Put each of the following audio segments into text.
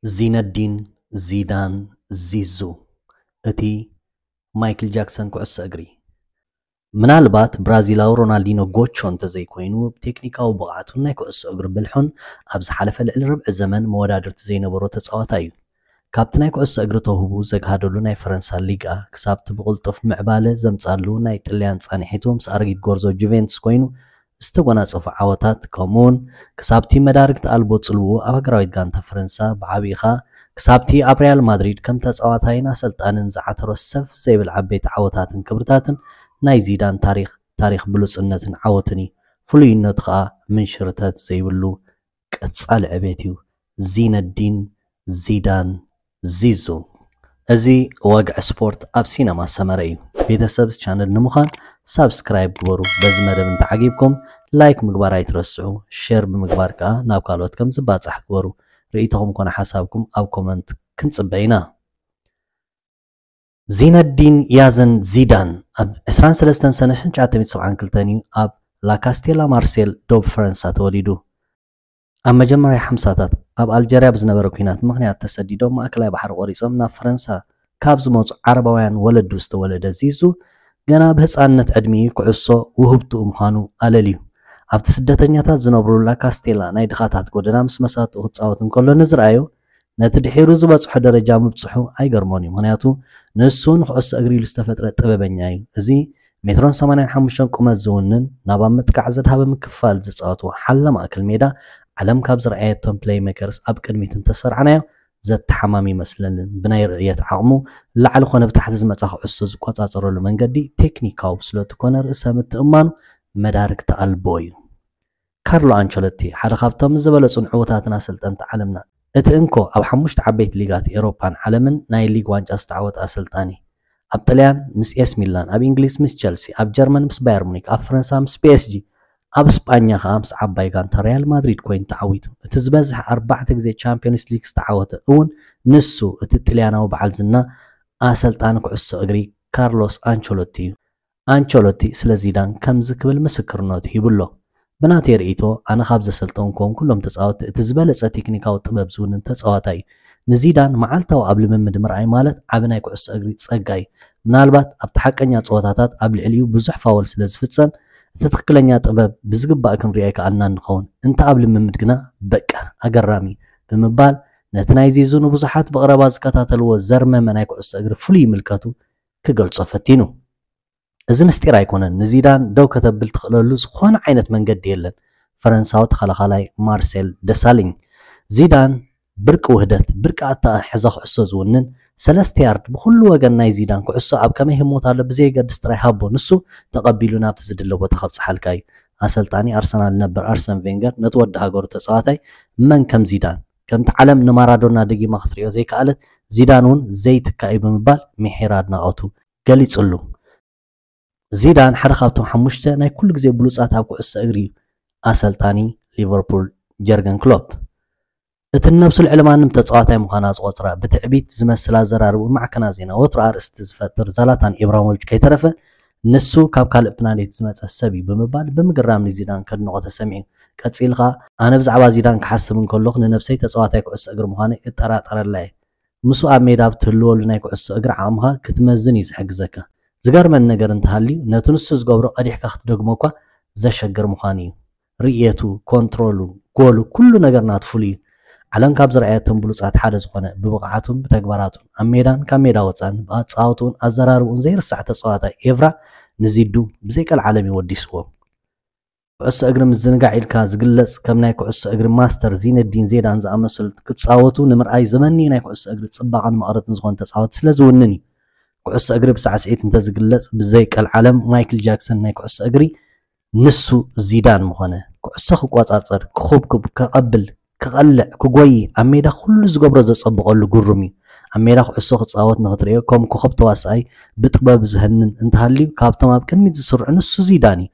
زين الدين زيدان زيزو اتي مايكل جاكسون كعس اجري منالبات برازيلاو رونالدينو غوتشو انتزي كوينو بتكنيكاو بقعتو ناي كعس اجر بالحن ابز حلفه لربع زمن مودادرت زينبرو تصاوتايو كابت ناي كعس اجر توهبو زغادلو ناي فرنسا ليغا كسابت بقلطف معباله زمصالو ناي طليان صانيحيتو مس ارغيت غورزو جوفنتوس كوينو استغناصف عواتات كومون كسابتي مداركت البو صلو ابغراويت غانتا فرنسا بعبيخا كسابتي ابريال مدريد كم تصاوتاينا سلطانن زعترو سف زيبل عبيت عواتاتن كبرتاتن ناي زيدان تاريخ بلوصنتن عوتني فلوينت خا من شرتات زيبلو قصال عبيتيو زين الدين زيدان زيزو ازي وقع سبورت اب سينما سمري بيتسبس channel نمخان سبسكرايب كبرو بزمدب انت عجيبكم لايك مقبار يترسعو شير بمقبار كا ناب كالوت كم زباصح كبرو رئيتهم كون حسابكم او كومنت كنصبينا زين الدين يازن زيدان اب 23 سنه 1972 اب لا كاستيلا مارسيل دوب فرنسا توليدو اب مجمري حمساتات اب الجيريا بزنبرو كينات مخنيات تسديدو ماكلاي بحر قريصم نا فرنسا كابز موص عرباوያን ወለዱ ዝተወለደ ዚዙ ገና በህፃንነት ዕድሜ ኩዕሶ ውህብቱ ምዃኑ ኣለልዩ ኣብቲ ስደተኛታት ዝነብሩላ ካስቴላ ናይ ድኻታት ጎደና ምስ መሳቱ ክፃወት እንከሎ ንዝረኣዮ ነቲ ድሒሩ ዝበፅሖ ደረጃ ምብፅሑ ኣይገርሞን እዩ ምክንያቱ ንሱ ንኩዕሶ እግሪ ኢሉ ዝተፈጥረ ጥበበኛ እዩ እዚ ሜትሮን 85 ቁመት ዝውንን ናብ ኣብ ምጥቃዕ ዘድሃበ ምክፋል ዝፃወቱ ሓለ ማእከል ሜዳ ዓለም ካብ ዝረኣየቶም ፕሌይ ሜከርስ ኣብ ቅድሚት እንተሰርዓናዮ ዘተሓማሚ ይመስለንን ብናይ ርእየት ዓቕሙ ላዕሊ ኮነ ብታሕቲ ዝመፃ ኩዕሶ ዝቆፃፀረሉ መንገዲ ቴክኒካዊ ስለዝኮነ ርእሰ ምትእማኑ መዳርክቲ ኣልቦ እዩ ካርሎ አንቸሎቲ ሓደ ካብቶም ዝበለፁን ዕውታትን ኣሰልጠንቲ ዓለምና እቲ እንኮ ኣብ 5 ዓበይቲ ሊጋት ኤውሮፓን ዓለምን ናይ ሊግ ዋንጫ ዝተዓወተ ኣሰልጣኒ ኣብ ጣልያን ምስ ኤስ ሚላን ኣብ እንግሊዝ ምስ ቸልሲ ኣብ ጀርመን ምስ ባየር ሙኒክ ኣብ ፈረንሳ ምስ ፒኤስጂ ኣብ እስጳኛ ከዓ ምስ ዓባይ ጋንታ ሪያል ማድሪድ ኮይኑ ተዓዊቱ እቲ ዝበዝሕ 4 ግዜ ቻምፒዮንስ ሊግ ዝተዓወተ እውን ንሱ እቲ ጣልያናዊ በዓል ዝና ኣሰልጣኒ ኩዕሶ እግሪ ካርሎስ አንቸሎቲ እዩ አንቸሎቲ ስለ ዚዳን ከምዚ ክብል ምስክርነት ይብሎ ብናተይ ርእይቶ ኣነ ካብ ዘሰልጠንኩም ኩሎም ተፃወቲ እቲ ዝበለፀ ቴክኒካዊ ጥበብ ዝውንን ተፃዋታይ ንዚዳን መዓልታዊ ኣብ ልምምድ ምርኣይ ማለት ዓብ ናይ ኩዕሶ እግሪ ፀጋ እዩ ምናልባት ኣብቲ ሓቀኛ ፀወታታት ኣብ ልዕሊኡ ብዙሕ ፋውል ስለ ዝፍፀም እቲ ትክክለኛ ጥበብ ብዝግባእ ክንሪኦ ይከኣልና ንኸውን እንተ ኣብ ልምምድ ግና በቃ ኣገራሚ ብምባል ነቲ ናይ ዚዙ ንብዙሓት ብቐረባ ዝከታተልዎ ዘርመመ ናይ ኩዕሶ እግሪ ፍሉይ ምልከቱ ክገልጾ ፈቲኑ እዚ ምስጢር ኣይኮነን ንዚዳን ደው ከተብል ትኽእለሉ ዝኾነ ዓይነት መንገዲ የለን ፈረንሳዊ ተኸላኻላይ ማርሴል ደሳለኝ ዚዳን ብርቂ ውህደት ብርቂ ኣተሓሕዛ ኩዕሶ ዝውንን 3 ያርድ ብኩሉ ወገን ናይ ዚዳን ኩዕሶ ኣብ ከመይ ህሞት ኣሎ ብዘይገድስ ጥራይ ሃቦ ንሱ ተቐቢሉ ናብቲ ዝድለ ቦታ ከብፅሓልካ እዩ ኣሰልጣኒ ኣርሰናል ነበር ኣርሰን ቬንገር ነቲ ወዲ ሃገሩ ተፃዋታይ መን ከም ዚዳን ከምቲ ዓለም ንማራዶና ደጊማ ክትሪኦ ዘይከኣለት ዚዳን እውን ዘይትካ እዩ ብምባል ምሒር ኣድናቆቱ ገሊጹሉ ዚዳን ሓደ ካብቶም 5 ናይ ኩሉ ግዜ ብሉፃት ኣብ ኩዕሶ እግሪ ኣሰልጣኒ ሊቨርፑል ጀርገን ክሎፕ እቲ ነብሱ ልዕለማንም ተፃዋታይ ምዃና ዝቆፅራ ብትዕቢት ዝመስላ ዘራርቡ ማዕከና ዜና ወትሮ ኣርእስቲ ዝፈጥር ዛላታን ኢብራሂሞቪች ከይተረፈ ንሱ ካብ ካልእ ፕላኔት ዝመፀ ሰብ እዩ ብምባል ብምግራም ንዚዳን ከድንቆ ተሰሚዑ ቀፂልካ ኣነ ብዛዕባ ዚዳን ክሓስብ እንከለኹ ንነብሰይ ተፃዋታይ ኩዕሶ እግሪ ምዃነ እጠራጠረላ እየ ምሱ ኣብ ሜዳ ብትህልወሉ ናይ ኩዕሶ እግሪ ዓቕምካ ክትመዝን እዩ ዝሕግዘካ ዝገርመን ነገር እንተሃልዩ ነቲ ንሱ ዝገብሮ ቀዲሕካ ክትደግሞ እኳ ዘሸግር ምዃኑ እዩ ርእየቱ ኮንትሮሉ ጎሉ ኩሉ ነገር ናቱ ፍሉይ እዩ ዓለም ካብ ዝረኣየቶም ብሉፃት ሓደ ዝኾነ ብብቕዓቱን ብተግባራቱን ኣብ ሜዳን ካብ ሜዳ ወፃን ብኣፃውቱን ኣዘራርቡን ዘይርሳዕ ተፃዋታይ ኤቭራ ንዚዱ ብዘይቀል ዓለም ይወዲስዎ ኩዕሶ እግሪ ምዝንጋዕ ኢልካ ዝግለጽ ከም ናይ ኩዕሶ እግሪ ማስተር ዚነዲን ዚዳን ዝኣመሰሉ ክትፃወቱ ንምርኣይ ዘመኒ ናይ ኩዕሶ እግሪ ፅባቐን መቐረትን ዝኾነ ተፃወት ስለ ዝውንን እዩ ኩዕሶ እግሪ ብሳዕስዒት እንተዝግለጽ ብዘይቀል ዓለም ማይክል ጃክሰን ናይ ኩዕሶ እግሪ ንሱ ዚዳን ምኾነ ኩዕሶ ክቆፃፀር ክኹብክብ ከቐብል ክቐልዕ ክጎይ ኣብ ሜዳ ኩሉ ዝገብሮ ዘፀብቐሉ ጉሩም እዩ ኣብ ሜዳ ኩዕሶ ክፃወት ንኽትሪኦ ከም ኮኸብ ተዋሳኣይ ብጥበብ ዝህንን እንተሃልዩ ካብቶም ኣብ ቅድሚት ዝስርዑ ንሱ ዚዳን እዩ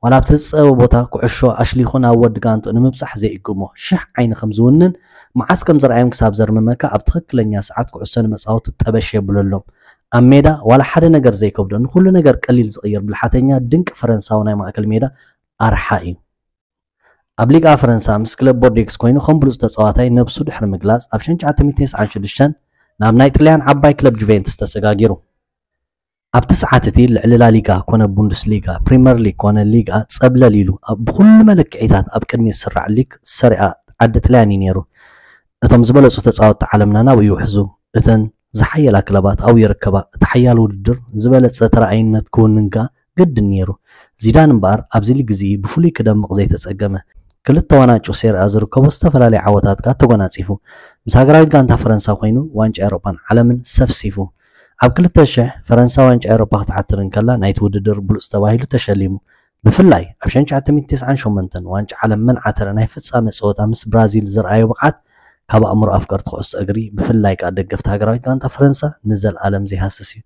ዋላ ኣብቲ ዝፀበ ቦታ ኩዕሾ ኣሽሊኹ ናብ ወዲ ጋንትኡ ንምብፃሕ ዘይእግሞ ሽሕ ዓይኒ ከም ዝውንን መዓስ ከም ዝረኣዮም ክሳብ ዘርምመካ ኣብ ትኽክለኛ ሰዓት ኩዕሶ ንመፃወቱ ጠበሽ የብለሎም ኣብ ሜዳ ዋላ ሓደ ነገር ዘይከብዶ ንኩሉ ነገር ቀሊል ዝቕይር ብልሓተኛ ድንቂ ፈረንሳዊ ናይ ማእከል ሜዳ ኣርሓ እዩ ኣብ ሊጋ ፈረንሳ ምስ ክለብ ቦርዴክስ ኮይኑ ከም ብሉፅ ተጻዋታይ ነብሱ ድሕሪ ምግላጽ ኣብ 1996 ናብ ናይ ጣልያን ዓባይ ክለብ ጁቬንቱስ ተሰጋጊሩ። ኣብቲ ሰዓት እቲ ልዕሊ ላ ሊጋ ኮነ ቡንደስሊጋ ፕሪምየር ሊግ ኮነ ሊጋ ጸብለል ኢሉ ብኩሉ መለክዒታት ኣብ ቅድሚት ዝስራዕ ሊግ ሰሪኣ ዓዲ ጣልያን ነይሩ። እቶም ዝበለጹ ተጻወትቲ ዓለምና ናብኡ ይውሕዙ፣ እተን ዝሓየላ ክለባት ኣብኡ ይርከባ። እቲ ሓያል ውድድር ዝበለጸ ተረኣይነት ክውንንጋ ግድን ነይሩ። ዚዳን እምበኣር ኣብዚ ሊግ እዚ ብፍሉይ ክደምቕ ዘይተጸገመ ክልተ ዋናጩ ሴሪኣ ዝርከቡ ዝተፈላለዩ ዓወታት ተጎናጺፉ ምስ ሃገራዊት ጋንታ ፈረንሳ ኮይኑ ዋንጫ ኤውሮፓን ዓለምን ሰፍሲፉ ኣብ 2000 ፈረንሳ ዋንጫ ኤውሮፓ ክትዓትር እንከላ ናይቲ ውድድር ብሉፅ ተባሂሉ ተሸሊሙ። ብፍላይ ኣብ 1998 ዋንጫ ዓለም መንዓተረ ናይ ፍጻመ ፀወታ ምስ ብራዚል ዝረኣዮ ብቕዓት ካብ ኣእምሮ ኣፍቀርቲ ኩዕሶ እግሪ ብፍላይ ከዓ ደገፍቲ ሃገራዊት ጋንታ ፈረንሳ ንዘለኣለም ዘይሃስስ እዩ።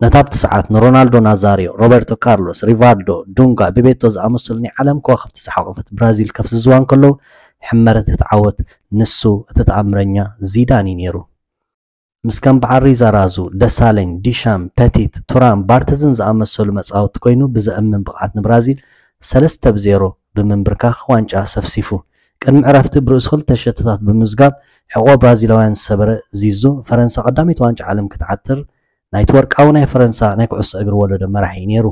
ነታ ኣብቲ ሰዓት ንሮናልዶ ናዛሪዮ፣ ሮቤርቶ ካርሎስ፣ ሪቫልዶ፣ ዱንጋ፣ ቤቤቶ ዝኣመሰሉ ናይ ዓለም ከዋኽብቲ ዝሓቆፈት ብራዚል ከፍ ዝዝዋን ከለዉ ሕመረት እትዓወት ንሱ እቲ ተኣምረኛ ዚዳን እዩ ነይሩ። ምስ ከም በዓሪ ዛራዙ፣ ደሳለኝ፣ ዲሻም፣ ፐቲት፣ ቱራም፣ ባርተዝን ዝኣመሰሉ መጻወቲ ኮይኑ ብዘእምን ብቕዓት ንብራዚል 3-0 ብምንብርካኽ ዋንጫ ሰፍሲፉ ቅድሚ ዕረፍቲ ብርእሲ 2 ሸተታት ብምዝጋብ ሕቆ ብራዚላውያን ዝሰበረ ዚዙ ፈረንሳ ቀዳሚት ዋንጫ ዓለም ክትዓትር ናይቲ ወርቃዊ ናይ ፈረንሳ ናይ ኩዕሶ እግሪ ወለዶ መራሒ ነይሩ።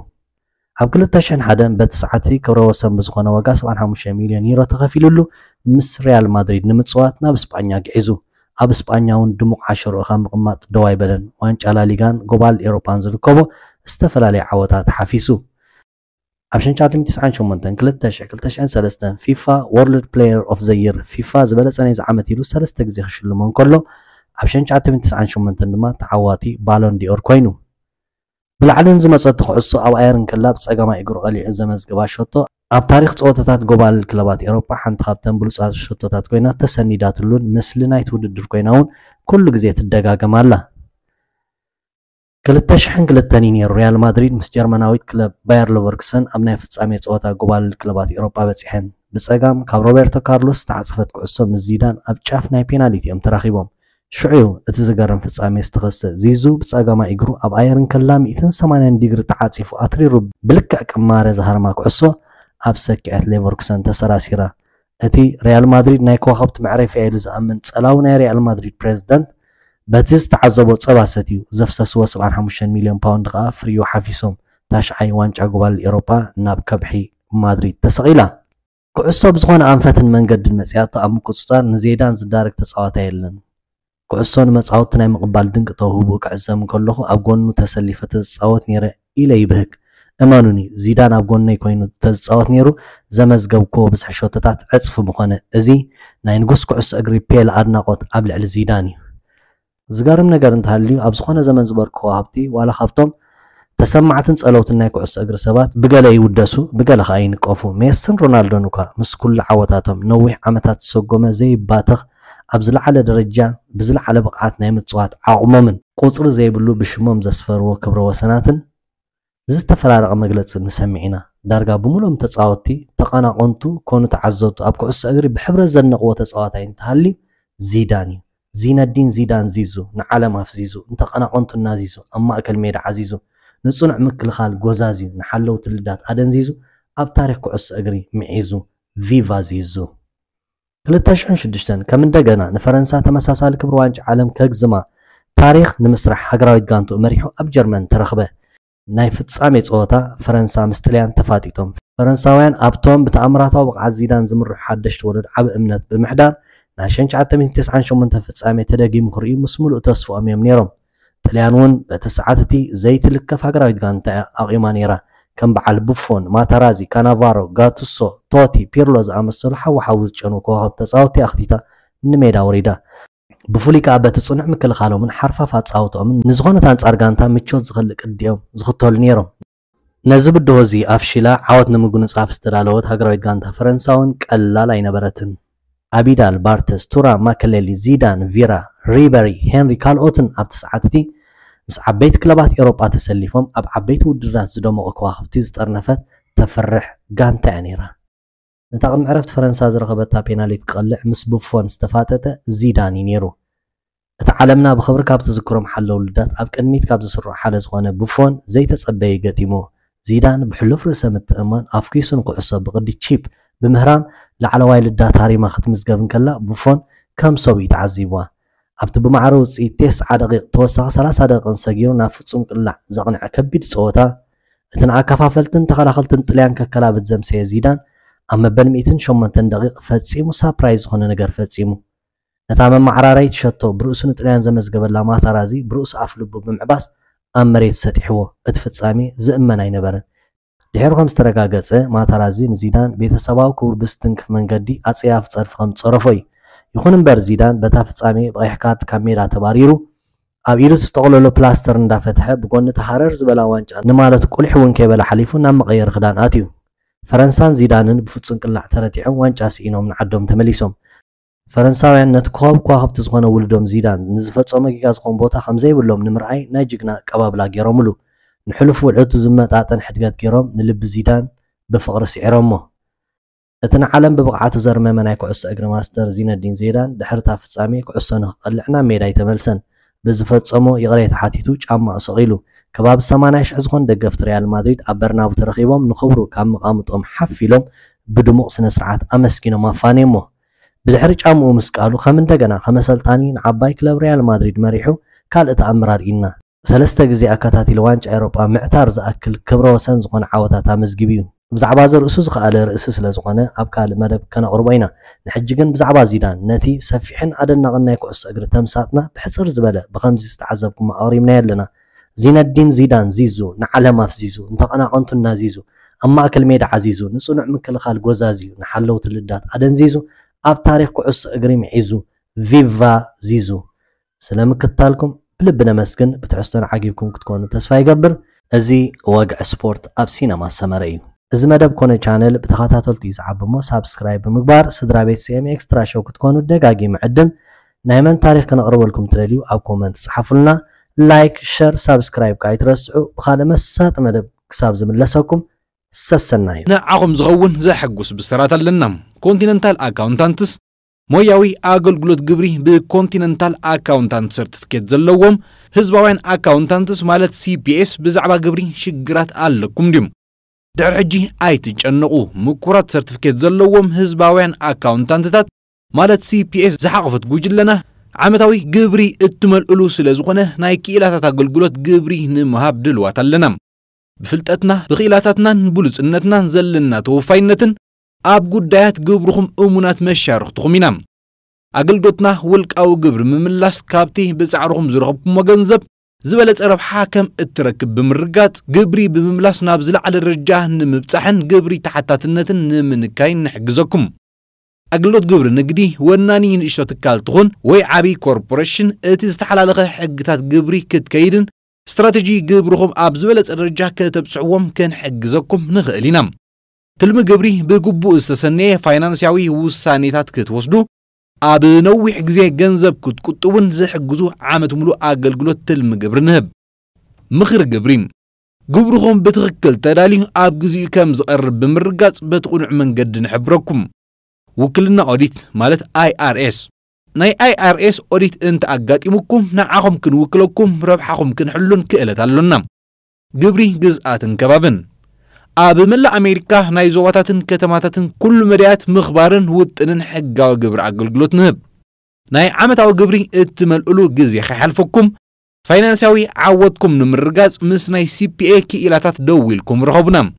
ኣብ 2001 በቲ ሰዓቲ ክብረ ወሰን ብዝኾነ ዋጋ 75 ሚልዮን ዩሮ ተኸፊሉሉ ምስ ሪያል ማድሪድ ንምጽዋት ናብ እስጳኛ ግዒዙ። ኣብ እስጳኛ እውን ድሙቕ ዓሸሮ ካብ ምቕማጥ ደው ኣይበለን። ዋንጫ ላሊጋን ጎባል ኤውሮፓን ዝርከቦ ዝተፈላለዩ ዓወታት ሓፊሱ። ኣብ 1998 2000 2003 ፊፋ ወርልድ ፕሌየር ኦፍ ዘ ይር ፊፋ ዝበለጸ ናይ ዝዓመት ኢሉ 3 ግዜ ክሽልሞ እንከሎ ኣብ 1998 ድማ ተዓዋቲ ባሎን ዲኦር ኮይኑ ብላዕልን ዝመጸት ኩዕሶ ኣብ ኣየርን ክለብ ጸገማይ እግሩ ቀሊዑ ዘመዝገባ ሸቶ ኣብ ታሪኽ ፀወታታት ጎባል ክለባት ኤውሮፓ ሓንቲ ካብተን ብሉጻት ሸቶታት ኮይና ተሰኒዳትሉን ምስሊ ናይቲ ውድድር ኮይና እውን ኩሉ ግዜ ትደጋገም ኣላ። 2002 ነይሩ ሪያል ማድሪድ ምስ ጀርመናዊት ክለብ ባየር ሌቨርኩሰን ኣብ ናይ ፍጻሜ ፀወታ ጎባል ክለባት ኤውሮፓ በፂሐን ብጸጋም ካብ ሮቤርቶ ካርሎስ ዝተዓጸፈት ኩዕሶ ምስ ዚዳን ኣብ ጫፍ ናይ ፔናልቲ እዮም ተራኺቦም። ሽዑ እቲ ዝገርም ፍጻሜ ዝተኸሰ ዚዙ ብጸጋማይ እግሩ ኣብ ኣየርን ከላ 180 ዲግሪ ተዓጺፉ ኣትሪሩ ብልክዕ ቅማረ ዝሃርማ ኩዕሶ ኣብ ሰኪዐት ሌቨርኩሰን ተሰራሲራ። እቲ ሪያል ማድሪድ ናይ ከዋኽብቲ መዕረፊያ ኢሉ ዝኣምን ጸላው ናይ ሪያል ማድሪድ ፕሬዝዳንት በቲ ዝተዓዘቦ ጸባ ሰትዩ ዘፍሰስዎ 75 ሚልዮን ፓውንድ ከዓ ፍርዩ ሓፊሶም ታሽዓይ ዋንጫ ጎባል ኤውሮፓ ናብ ከብሒ ማድሪድ ተሰቒላ። ኩዕሶ ብዝኾነ ኣንፈትን መንገድን መፅያቶ ኣብ ምቁፅፃር ንዜዳን ዝዳረግ ተፃዋታይ የለን። ኩዕሶ ንመፃወቲ ናይ ምቕባል ድንቂ ተውህቡ ክዕዘም ከለኹ ኣብ ጎኑ ተሰሊፈ ተፃወት ነይረ ኢለ ይብህግ። እመኑኒ ዚዳን ኣብ ጎነይ ኮይኑ ተፃወት ነይሩ ዘመዝገብክዎ ብዙሕ ሾቶታት ዕፅፊ ምኾነ እዚ ናይ ንጉስ ኩዕሶ እግሪ ፔለ ኣድናቆት ኣብ ልዕሊ ዚዳን እዩ። ዝገርም ነገር እንተሃልዩ ኣብ ዝኾነ ዘመን ዝበርክዎ ሃብቲ ዋላ ካብቶም ተሰማዕትን ጸለውትን ናይ ኩዕሶ እግሪ ሰባት ብገለ ይውደሱ ብገለ ከዓ ይንቀፉ። ሜሲን ሮናልዶን እኳ ምስ ኩሉ ዓወታቶም ነዊሕ ዓመታት ዝሰጎመ ዘይባተኽ ኣብ ዝለዓለ ደረጃ ብዝለዓለ ብቕዓት ናይ ምጽዋት ዓቕሞምን ቁፅሪ ዘይብሉ ብሽሞም ዘስፈርዎ ክብረ ወሰናትን ዝተፈራረቐ መግለፂ ንሰሚዕ ኢና። ዳርጋ ብምሎም ተፃወቲ ተቐናቆንቱ ኮኑ ተዓዘብቱ ኣብ ኩዕሶ እግሪ ብሕብረት ዘነቕዎ ተፃዋታይ እንተሃልዩ ዚዳን እዩ። ዚነዲን ዚዳን ዚዙ ንዓለም ኣፍዚዙ እንተቐናቆንቱ እናዚዙ ኣብ ማእከል ሜዳ ዓዚዙ ንጽኑዕ ምክልኻል ጎዛዝዩ ንሓለው ትልዳት ኣደንዚዙ ኣብ ታሪክ ኩዕሶ እግሪ ምዒዙ ቪቫ ዚዙ። 2006 ከም እንደገና ንፈረንሳ ተመሳሳሊ ክብሪ ዋንጫ ዓለም ከግዝማ ታሪክ ንምስራሕ ሃገራዊት ጋንቱ መሪሑ ኣብ ጀርመን ተረኽበ። ናይ ፍጻሜ ፀወታ ፈረንሳ ምስ ጣልያን ተፋጢጦም ፈረንሳውያን ኣብቶም ብተኣምራታዊ ብቕዓት ዚዳን ዝምርሑ ሓደሽቲ ወለዶ ዓብ እምነት ብምሕዳር ናይ 1998 ፍጻሜ ተደጊሙ ክርእዩ ምስ ሙሉእ ተስፍኦም እዮም ነይሮም። ጣልያን እውን በቲ ሰዓት እቲ ዘይትልከፍ ሃገራዊት ጋንታ ኣቂማ ነይራ። ከም በዓል ቡፎን፣ ማታራዚ፣ ካናቫሮ፣ ጋቱሶ፣ ቶቲ፣ ፒርሎ ዝኣመሰሉ ሓወሓዊ ዝጨኑ ከዋኽብቲ ተፃወቲ ኣኽቲታ ንሜዳ ወሪዳ። ብፍሉይ ከዓ በቲ ጽኑዕ ምክልኻሎምን ሓርፋፍ ኣፃውቶምን ንዝኾነት አንጻር ጋንታ ምቾት ዝኸልእ ቅዲኦም ዝኽተሉ ነይሮም። ነዚ ብድሆ እዚ ኣፍሺላ ዓወት ንምጉንፃፍ ዝተዳለወት ሃገራዊት ጋንታ ፈረንሳውን ቀላል ኣይነበረትን። አቢዳል፣ ባርተስ፣ ቱራም፣ ማከሌሊ፣ ዚዳን፣ ቪራ፣ ሪበሪ፣ ሄንሪ ካልኦትን ኣብቲ ሰዓት እቲ ምስ ዓበይቲ ክለባት ኤውሮጳ ተሰሊፎም ኣብ ዓበይቲ ውድድራት ዝደመቑ ከዋኽብቲ ዝጠርነፈት ተፈርሕ ጋንታ እያ ነይራ። ነታ ቅድሚ ዕረፍቲ ፈረንሳ ዝረኸበታ ፔናልቲ ክቐልዕ ምስ ቡፎን ዝተፋጠጠ ዚዳን እዩ ነይሩ። እቲ ዓለምና ብኽብሪ ካብ ትዝክሮም ሓለው ውልዳት ኣብ ቅድሚት ካብ ዝስርዑ ሓደ ዝኾነ ቡፎን ዘይተጸበየ ገጢሙ ዚዳን ብሕሉፍ ርእሰ ምትእምማን ኣፍኪሱን ኩዕሶ ብቅዲ ቺፕ بمهران لعلواي للداتاري ما ختمزقبن كلا بوفون كم سوي تعذبوا أبت بمعروض 9 دقيقة توسع 3 دقيقة سجيرو نافتصم كلا زغنع كبير صوتا اتنا كفافلتن تخلخلتن طليان ككلا بتزمسي زيدان أما بن 208 دقيقة فتسيمو سابرايز هنا نجر فتسيمو نتعامل مع عراريت شتو برؤس نطليان زمزقبل لا ما ترازي برؤس أفلبو بمعباس أم مريت ستحوه اتفتسامي زئمنا ينبرن دحير خمس ترقاقصه ما ترازي زيدان بيتسباو كور بستنك منقدي أصياف صرف خمس صرفوي يخون امبر زيدان بتا فصامي بقيح كارد كاميرا تباريرو اب ايدو تستقللو بلاستر እንዳፈትሐ بقون تحرر زبلا وانጫ نمالت قلح ون كيبل حليفو نام مغير خدان اتيو فرنسان زيدانن بفصن قلع ترتيعون وانጫ سينوم نعدوم تمليسوم فرنساوያን نت كوب كواخبت زغونه ولدوم زيدان نزفصمه جيجا زغون بوتا خمزه يبلوم نمرعي ناي جግና قبابلا ገይሮምሉ نحلف وعدت زمتاتن حدقات ገይሮم نلب زيدان بفقر سعرمو اتنا عالم ببقعته زرمه مناي كعس اجر ماستر زين الدين زيدان دحرتا فصامي كعسنه قلعنا ميداي تملسن بزفصمو يغري تحاتيتو ጫማ صغيلو كباب 80 شح زغون دغفت ريال مدريد ابرناو ترخيبهم نخبرو كام مقامطهم حفيلهم بدموق سنه سرعات امسكينو مافانيمو بالحر ጫማو مسقالو خم እንደገና خمسلطانين عباي كلب ريال مدريد مريحو ካልእ ተኣምራር ኢና ሰለስተ ግዜ ኣካታቲል ዋንጫ ኤውሮጳ ምዕታር ዝኣክል ክብረ ወሰን ዝኾነ ዓወታት ኣመዝጊቡ እዩ ብዛዕባ ዘርእሱ ዝኽኣለ ርእሲ ስለ ዝኾነ ኣብ ካልእ መደብ ከነቕርቦ ኢና ንሕጂ ግን ብዛዕባ ዚዳን ነቲ ሰፊሕን ኣደናቕን ናይ ኩዕሶ እግሪ ተምሳጥና ብሕፅር ዝበለ ብኸምዚ ዝተዓዘብኩም ኣቕሪብና ኣለና ዚነዲን ዚዳን ዚዙ ንዓለም ኣፍዚዙ እንተቐናቐንቱና ዚዙ ኣብ ማእከል ሜዳ ዓዚዙ ንፅኑዕ ምክልኻል ጎዛዝዩ ንሓለውቲ ልዳት ኣደንዚዙ ኣብ ታሪክ ኩዕሶ እግሪ ምዒዙ ቪቫ ዚዙ ስለምክታልኩም بلبنا مسكن بتحسن عجيبكم كتكونوا تسفى يقبر ازي وقع سبورت اب سينما سمري ازي مدب كوني channel بتخاتاتل تيزعب مو سابسكرايب بمقبار صدرا بيت سي ام اكسترا شو كتكونوا دقاقي معدن نايمن تاريخ كنقرب لكم تريليو او كومنت صحفوا لنا لايك شير سابسكرايب كاي ترسعوا بخاله مسات مدب كساب زملسكم سسناي نعقم زغون زحقوس بسرات لنا كونتيننتال اكاونتانتس موياوي አገልግሎት ግብሪ በኮንቲኔንታል አካውንታንት ሰርቲፊኬት ዘለዎም ህዝባውያን አካውንታንትስ ማለት ሲፒኤስ ብዛዕባ ግብሪ ሽግራት ኣለኩም ዲም ድሕሪ ሕጂ ኣይትጨነቁ ምኩራት ሰርቲፊኬት ዘለዎም ህዝባውያን አካውንታንትታት ማለት ሲፒኤስ ዝሓቅፈት ጉጅለና ዓመታዊ ግብሪ እትመልእሉ ስለዝኾነ ናይ ክኢላታት አገልግሎት ግብሪ ንምሃብ ድልዋት ኣለና ብፍልጠትና ብኽኢላታትናን ብሉጽነትናን ዘለና ተወፋይነትን ኣብ ጉዳያት ግብርኹም እሙናት መሻርኽትኹም ኢና ኣገልግሎትና ውልቃዊ ግብሪ ምምላስ ካብቲ ብጻዕርኹም ዝረኸብኩሞ ገንዘብ ዝበለጸ ረብሓ ከም እትረክብ ብምርጋጽ ግብሪ ብምምላስ ናብ ዝለዓለ ደረጃ ንምብጻሕን ግብሪ ተሓታትነትን ንምንካይ ንሕግዘኩም ኣገልግሎት ግብሪ ንግዲ ወናኒ ንእሽቶ ትካል ትኹን ወይ ዓቢ ኮርፖሬሽን እቲ ዝተሓላለኸ ሕግታት ግብሪ ክትከይድን ስትራቴጂ ግብርኹም ኣብ ዝበለጸ ደረጃ ከተብጽሕዎም ክንሕግዘኩም ንኽእል ኢና تلم جبري بجبو استثناء فاينانسياوي وسانيتات كتوسدو أب نوح جزء جنزب كتكتون زح جزء عامة ملو أجلجلو تلم جبر نهب مخر جبرين جبرهم بتغكل تدالي أب جزء كم زقرب بمرجات بتقول من جد نحبركم وكلنا أوديت مالت IRS ناي IRS أوديت أنت أجات إمكم نعهم كن وكلكم ربحهم كن حلون كإلة علونا جبري جزءات كبابن أب ملا أمريكا نايزواتاتن كتماتاتن كل مريات مخبارن وطنن حقاو جبر أجلجلوت نهب ناي عامتاو جبري اتملقلو جزي خيحلفكم فاينانسياوي عودكم نمرقاز مس ناي CPA كإلاتات دويلكم رغبنام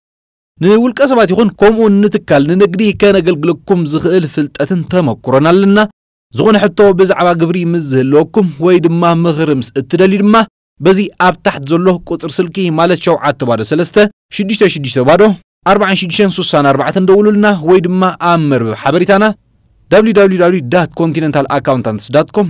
نقول كسبات يكون كومو نتكال ننقدي كان أجلجلكم زخيل فلتاتن تمكرنا لنا زغن حتو بزعبا جبري مزهلوكم ويدما مغرمس اتدالي دما بزي اب تحت زلوه قطر سلكي مالت شوعات تبادو سلسته شديشتا بادو 46 دولو لنا ويدما امر بحبريتانا www.continentalaccountant.com